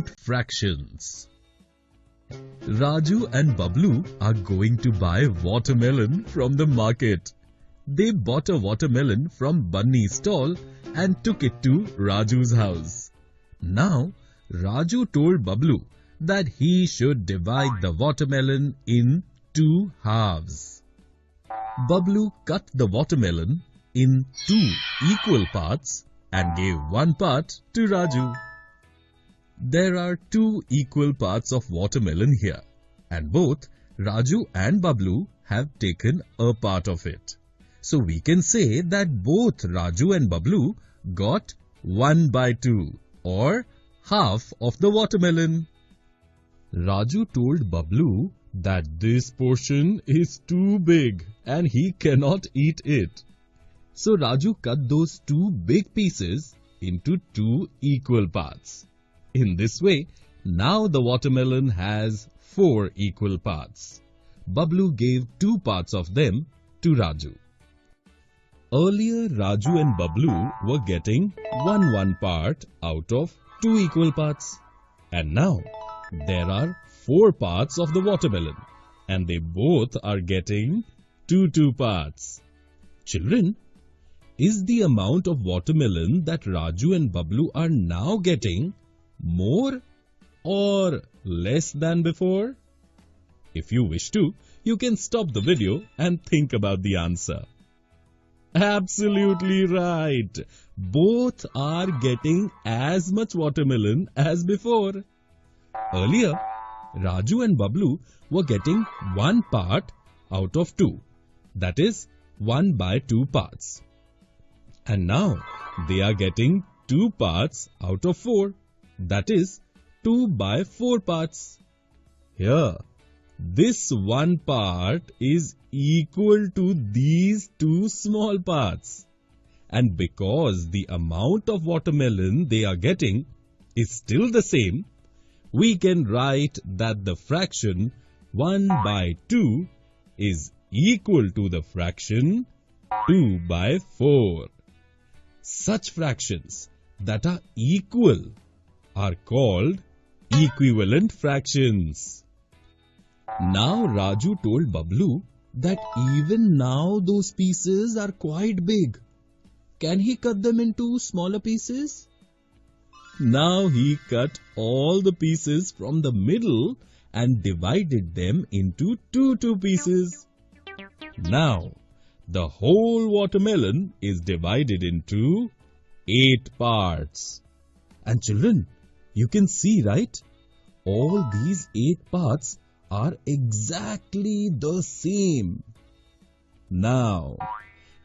Fractions. Raju and Bablu are going to buy watermelon from the market. They bought a watermelon from Bunny's stall and took it to Raju's house. Now, Raju told Bablu that he should divide the watermelon in 2 halves. Bablu cut the watermelon in 2 equal parts and gave 1 part to Raju. There are 2 equal parts of watermelon here, and both Raju and Bablu have taken a part of it. So we can say that both Raju and Bablu got 1/2 or half of the watermelon. Raju told Bablu that this portion is too big and he cannot eat it. So Raju cut those 2 big pieces into 2 equal parts. In this way, now the watermelon has 4 equal parts. Bablu gave 2 parts of them to Raju. Earlier, Raju and Bablu were getting 1 part out of 2 equal parts. And now, there are 4 parts of the watermelon, and they both are getting 2 parts. Children, is the amount of watermelon that Raju and Bablu are now getting more or less than before? If you wish to, you can stop the video and think about the answer. Absolutely right. Both are getting as much watermelon as before. Earlier, Raju and Bablu were getting 1 part out of 2. That is 1/2 parts. And now they are getting 2 parts out of 4. That is 2/4 parts. Here, this 1 part is equal to these 2 small parts. And because the amount of watermelon they are getting is still the same, we can write that the fraction 1/2 is equal to the fraction 2/4. Such fractions that are equal are called equivalent fractions. Now Raju told Bablu that even now those pieces are quite big. Can he cut them into smaller pieces? Now he cut all the pieces from the middle and divided them into 2 pieces. Now, the whole watermelon is divided into 8 parts. And children, you can see, right? All these 8 parts are exactly the same. Now,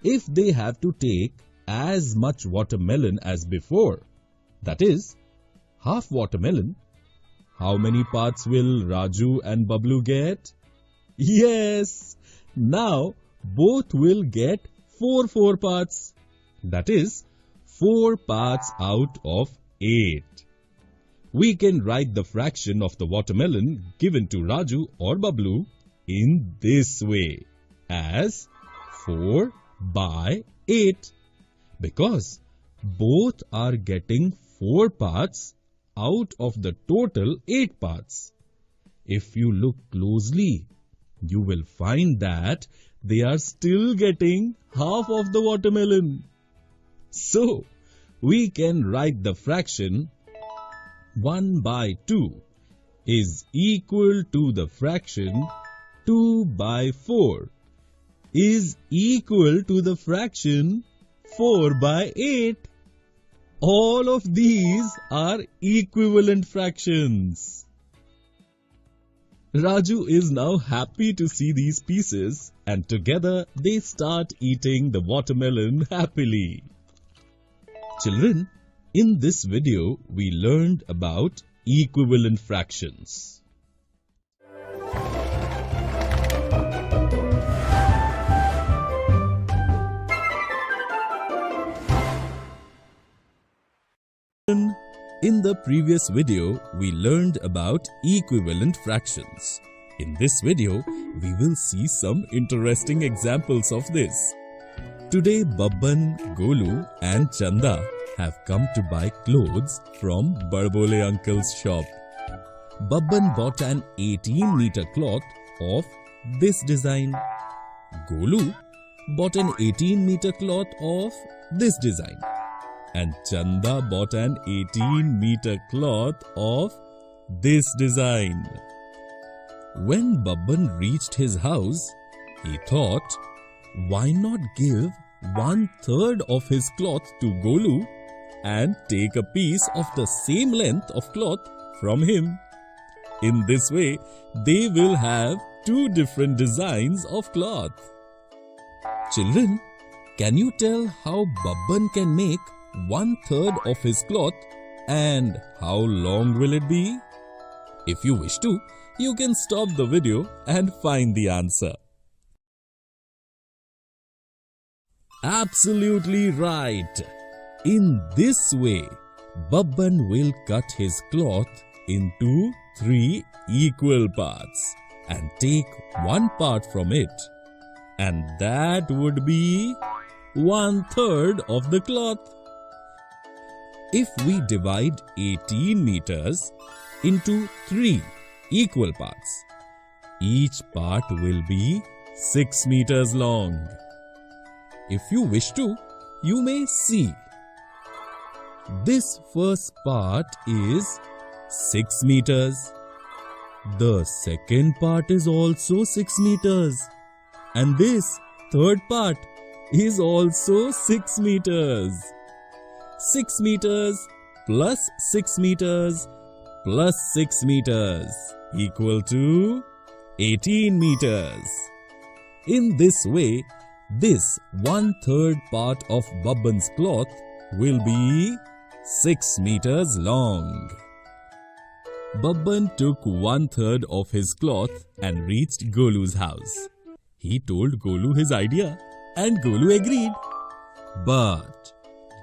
if they have to take as much watermelon as before, that is, half watermelon, how many parts will Raju and Bablu get? Yes! Now, both will get 4 parts. That is, 4 parts out of 8. We can write the fraction of the watermelon given to Raju or Bablu in this way as 4/8 because both are getting 4 parts out of the total 8 parts. If you look closely, you will find that they are still getting half of the watermelon. So, we can write the fraction 1/2 is equal to the fraction 2/4 is equal to the fraction 4/8. All of these are equivalent fractions. Raju is now happy to see these pieces, and together they start eating the watermelon happily. Children, in this video we learned about equivalent fractions. In the previous video, we learned about equivalent fractions. In this video, we will see some interesting examples of this. Today, Babban, Golu and Chanda have come to buy clothes from Barbole uncle's shop. Babban bought an 18-meter cloth of this design. Golu bought an 18-meter cloth of this design. And Chanda bought an 18-meter cloth of this design. When Babban reached his house, he thought, why not give 1/3 of his cloth to Golu and take a piece of the same length of cloth from him? In this way, they will have two different designs of cloth. Children, can you tell how Babban can make 1/3 of his cloth and how long will it be? If you wish to, you can stop the video and find the answer. Absolutely right. In this way, Babban will cut his cloth into 3 equal parts and take one part from it, and that would be 1/3 of the cloth. If we divide 18 meters into 3 equal parts, each part will be 6 meters long. If you wish to, you may see. This first part is 6 meters. The second part is also 6 meters. And this third part is also 6 meters. 6 meters plus 6 meters plus 6 meters equal to 18 meters. In this way, this 1/3 part of Babban's cloth will be 6 meters long. Babban took 1/3 of his cloth and reached Golu's house. He told Golu his idea and Golu agreed. But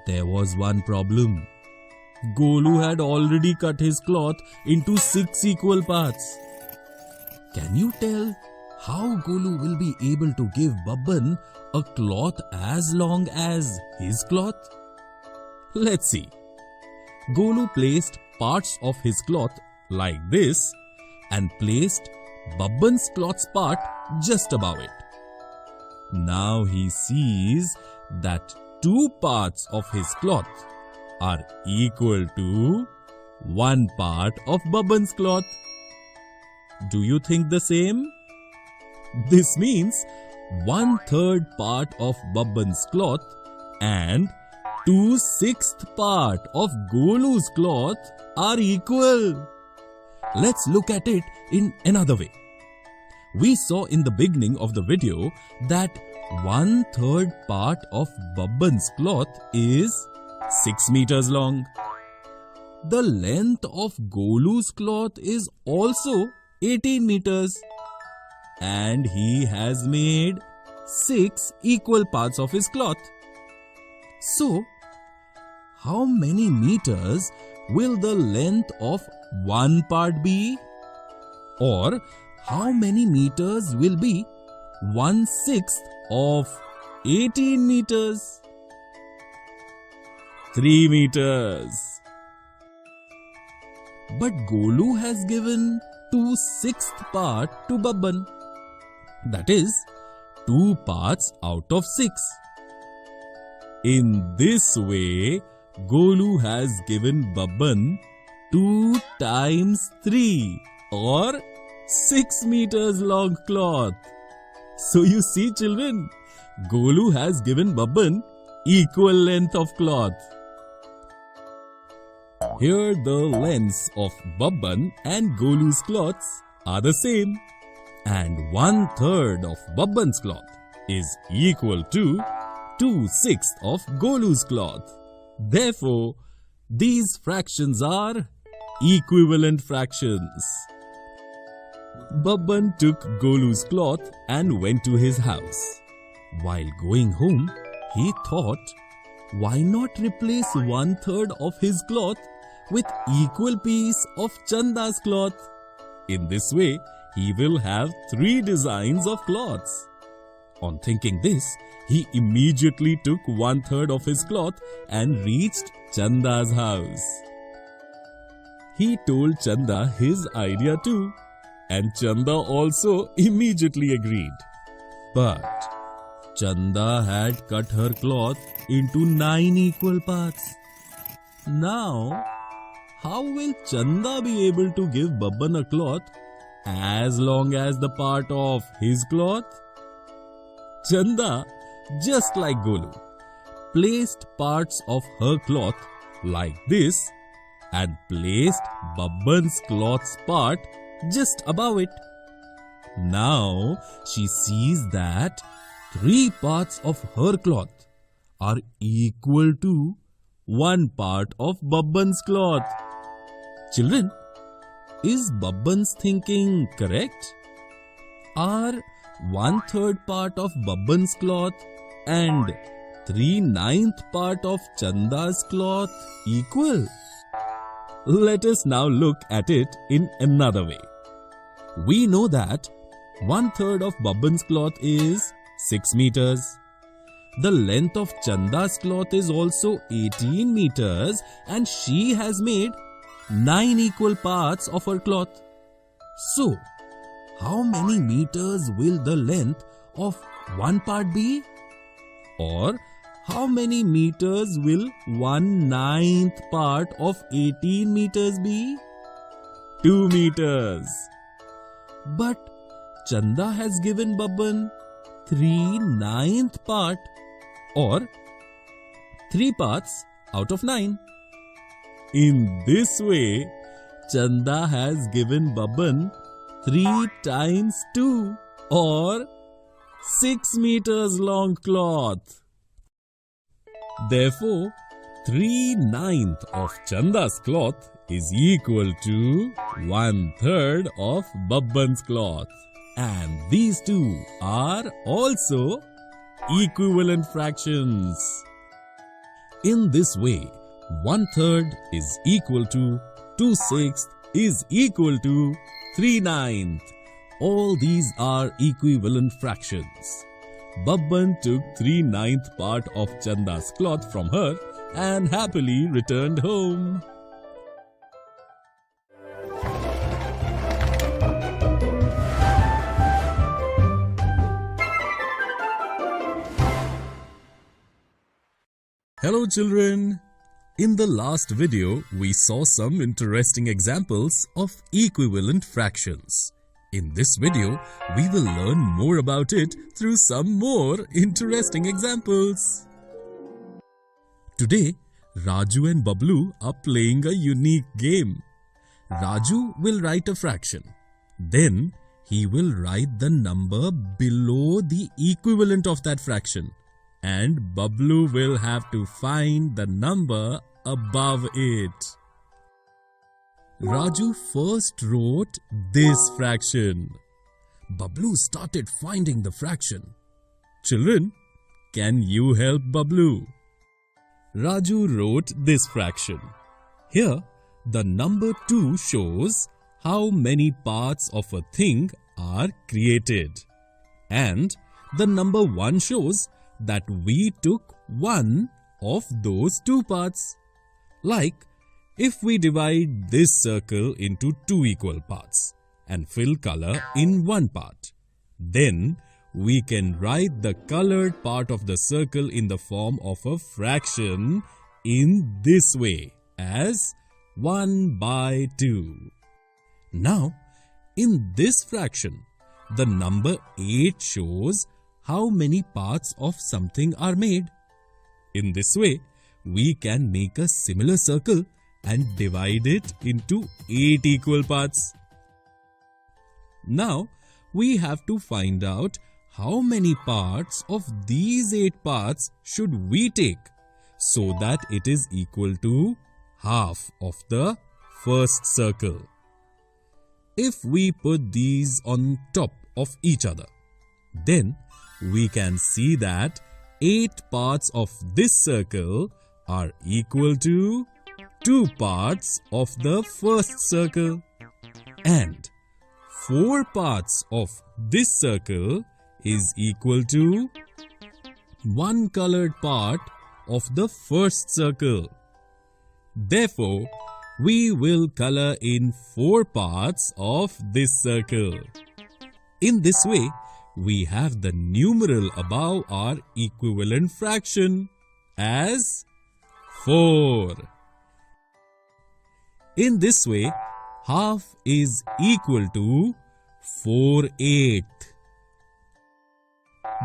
there was one problem. Golu had already cut his cloth into 6 equal parts. Can you tell how Golu will be able to give Babban a cloth as long as his cloth? Let's see. Golu placed parts of his cloth like this and placed Babban's cloth's part just above it. Now he sees that 2 parts of his cloth are equal to 1 part of Babban's cloth. Do you think the same? This means 1/3 part of Babban's cloth and 2/6 part of Golu's cloth are equal. Let's look at it in another way. We saw in the beginning of the video that 1/3 part of Babban's cloth is 6 meters long. The length of Golu's cloth is also 18 meters. And he has made 6 equal parts of his cloth. So, how many meters will the length of one part be? Or, how many meters will be 1/6 of 18 meters? 3 meters. But Golu has given 2/6 part to Babban. That is 2 parts out of 6. In this way, Golu has given Babban 2 times 3 or 6 meters long cloth. So you see, children, Golu has given Babban equal length of cloth. Here the lengths of Babban and Golu's cloths are the same, and 1/3 of Babban's cloth is equal to 2/6 of Golu's cloth. Therefore, these fractions are equivalent fractions. Babban took Golu's cloth and went to his house. While going home, he thought, why not replace 1/3 of his cloth with equal piece of Chanda's cloth? In this way, he will have 3 designs of cloths. On thinking this, he immediately took 1/3 of his cloth and reached Chanda's house. He told Chanda his idea too, and Chanda also immediately agreed. But Chanda had cut her cloth into 9 equal parts. Now, how will Chanda be able to give Babban a cloth as long as the part of his cloth? Chanda, just like Golu, placed parts of her cloth like this and placed Babban's cloth's part just above it. Now she sees that 3 parts of her cloth are equal to 1 part of Babban's cloth. Children, is Babban's thinking correct? Are 1/3 part of Babban's cloth and 3/9 part of Chanda's cloth equal? Let us now look at it in another way. We know that 1/3 of Babban's cloth is 6 meters. The length of Chanda's cloth is also 18 meters and she has made 9 equal parts of her cloth. So, how many meters will the length of one part be? Or how many meters will 1/9 part of 18 meters be? 2 meters. But Chanda has given Babban 3/9 part, or 3 parts out of 9. In this way, Chanda has given Babban 3 times 2, or 6 meters long cloth. Therefore, 3/9 of Chanda's cloth is equal to 1/3 of Babban's cloth. And these two are also equivalent fractions. In this way, 1/3 is equal to 2/6 is equal to 3/9. All these are equivalent fractions. Babban took 3/9 part of Chanda's cloth from her and happily returned home. Hello children! In the last video, we saw some interesting examples of equivalent fractions. In this video, we will learn more about it through some more interesting examples. Today, Raju and Bablu are playing a unique game. Raju will write a fraction. Then, he will write the number below the equivalent of that fraction. And Bablu will have to find the number above it. Raju first wrote this fraction. Bablu started finding the fraction. Children, can you help Bablu? Raju wrote this fraction. Here, the number 2 shows how many parts of a thing are created. And the number 1 shows that we took one of those 2 parts. Like, if we divide this circle into 2 equal parts and fill color in one part, then we can write the colored part of the circle in the form of a fraction in this way as 1/2. Now, in this fraction, the number 8 shows how many parts of something are made. In this way, we can make a similar circle and divide it into 8 equal parts. Now, we have to find out how many parts of these 8 parts should we take so that it is equal to half of the first circle. If we put these on top of each other, then we can see that 8 parts of this circle are equal to 2 parts of the first circle, and 4 parts of this circle is equal to 1 colored part of the first circle. Therefore, we will color in 4 parts of this circle. In this way, we have the numeral above our equivalent fraction as 4. In this way, half is equal to 4/8.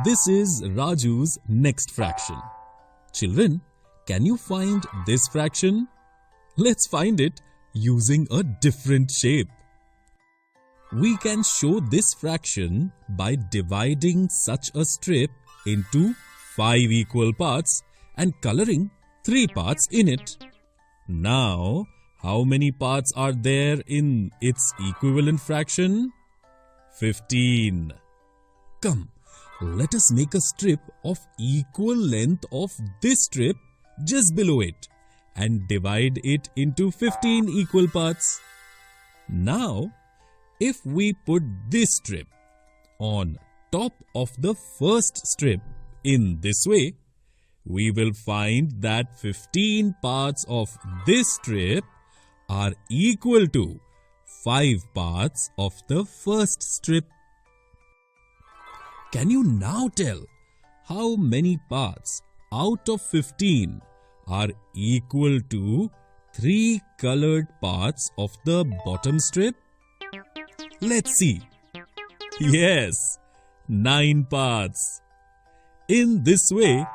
This is Raju's next fraction. Children, can you find this fraction? Let's find it using a different shape. We can show this fraction by dividing such a strip into 5 equal parts and coloring 3 parts in it. Now, how many parts are there in its equivalent fraction? 15. Come, let us make a strip of equal length of this strip just below it and divide it into 15 equal parts. Now, if we put this strip on top of the first strip in this way, we will find that 15 parts of this strip are equal to 5 parts of the first strip. Can you now tell how many parts out of 15 are equal to 3 colored parts of the bottom strip? Let's see. Yes, 9 parts. In this way,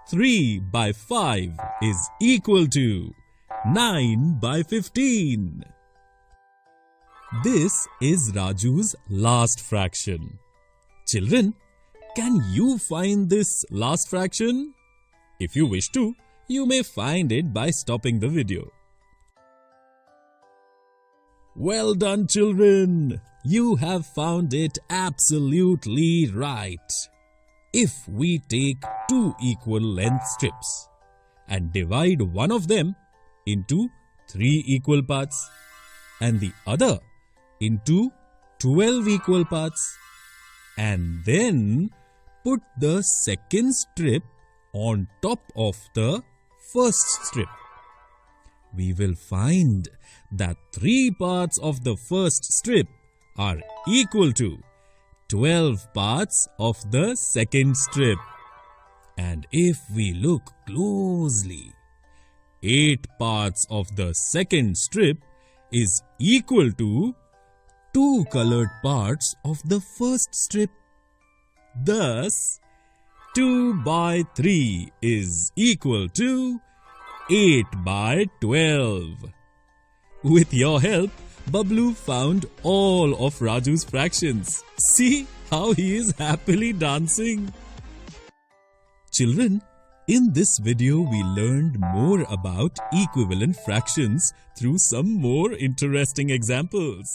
3 by 5 is equal to 9 by 15. This is Raju's last fraction. Children, can you find this last fraction? If you wish to, you may find it by stopping the video. Well done, children! You have found it absolutely right. If we take 2 equal length strips and divide one of them into 3 equal parts and the other into 12 equal parts, and then put the second strip on top of the first strip, we will find that 3 parts of the first strip are equal to 12 parts of the second strip. And if we look closely, 8 parts of the second strip is equal to 2 colored parts of the first strip. Thus, 2 by 3 is equal to 8 by 12. With your help, Bablu found all of Raju's fractions. See how he is happily dancing. Children, in this video we learned more about equivalent fractions through some more interesting examples.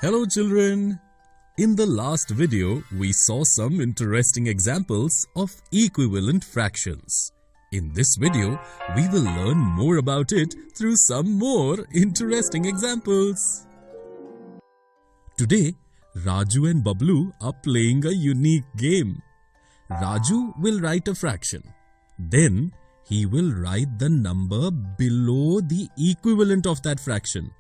Hello children! In the last video, we saw some interesting examples of equivalent fractions. In this video, we will learn more about it through some more interesting examples. Today, Raju and Bablu are playing a unique game. Raju will write a fraction. Then, he will write the number below the equivalent of that fraction.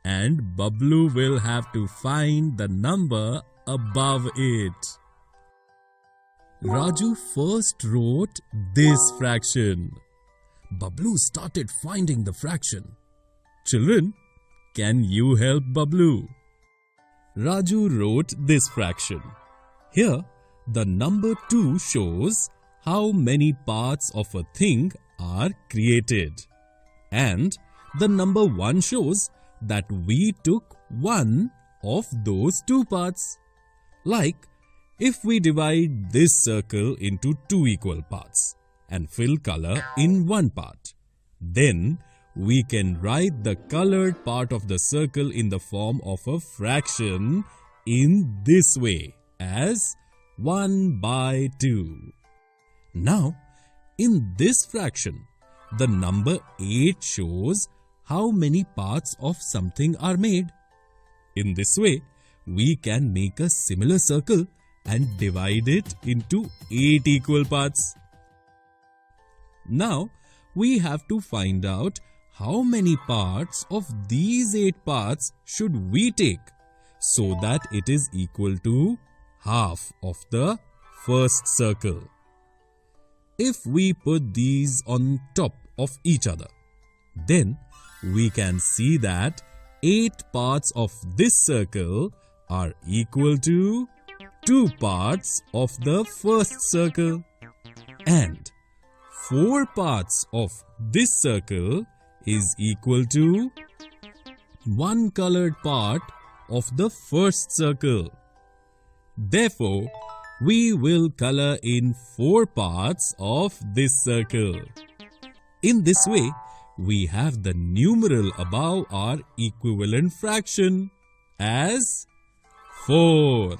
And Bablu will have to find the number above it. Raju first wrote this fraction. Bablu started finding the fraction. Children, can you help Bablu? Raju wrote this fraction. Here, the number 2 shows how many parts of a thing are created. And the number 1 shows that we took one of those 2 parts. Like, if we divide this circle into 2 equal parts and fill color in one part, then we can write the colored part of the circle in the form of a fraction in this way as 1 by 2. Now, in this fraction, the number 8 shows how many parts of something are made. In this way, we can make a similar circle and divide it into 8 equal parts. Now, we have to find out how many parts of these 8 parts should we take so that it is equal to half of the first circle. If we put these on top of each other, then we can see that 8 parts of this circle are equal to 2 parts of the first circle, and 4 parts of this circle is equal to 1 colored part of the first circle. Therefore, we will color in 4 parts of this circle. In this way, we have the numeral above our equivalent fraction as 4.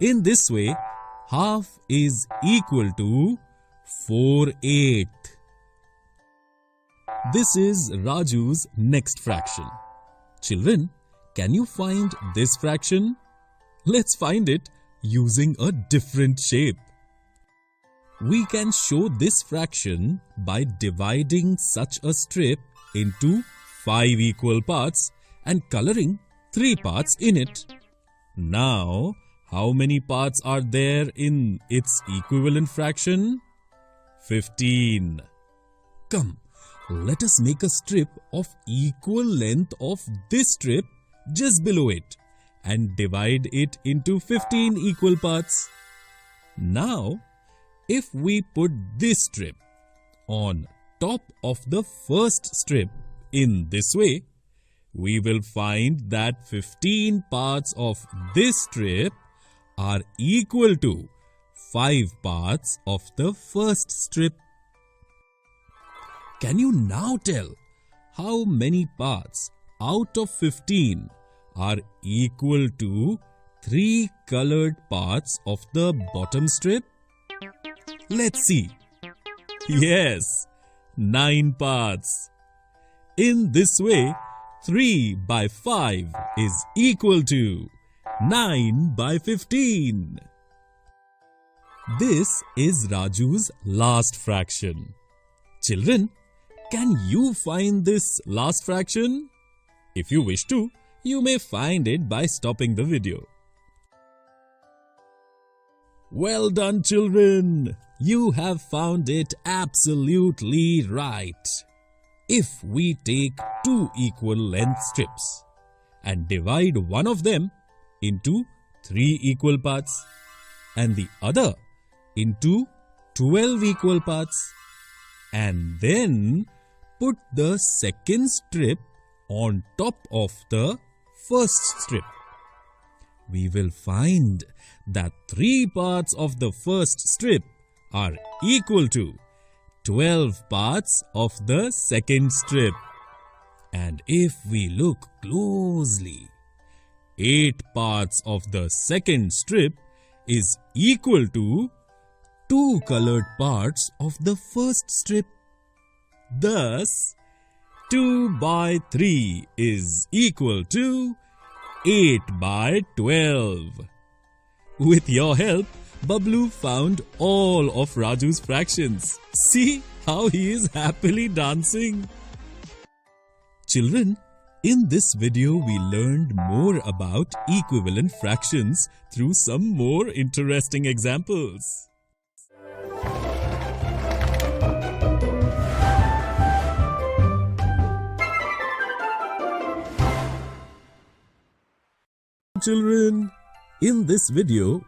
In this way, half is equal to 4/8. This is Raju's next fraction. Children, can you find this fraction? Let's find it using a different shape. We can show this fraction by dividing such a strip into 5 equal parts and coloring 3 parts in it. Now, how many parts are there in its equivalent fraction? 15. Come, let us make a strip of equal length of this strip just below it and divide it into 15 equal parts. Now, if we put this strip on top of the first strip in this way, we will find that 15 parts of this strip are equal to 5 parts of the first strip. Can you now tell how many parts out of 15 are equal to 3 colored parts of the bottom strip? Let's see. Yes, 9 parts. In this way, 3 by 5 is equal to 9 by 15. This is Raju's last fraction. Children, can you find this last fraction? If you wish to, you may find it by stopping the video. Well done, children! You have found it absolutely right. If we take 2 equal length strips and divide one of them into 3 equal parts and the other into 12 equal parts, and then put the second strip on top of the first strip, we will find that 3 parts of the first strip are equal to 12 parts of the second strip. And if we look closely, 8 parts of the second strip is equal to 2 colored parts of the first strip. Thus, 2 by 3 is equal to 8 by 12. With your help, Bablu found all of Raju's fractions. See how he is happily dancing. Children, in this video we learned more about equivalent fractions through some more interesting examples. Children, in this video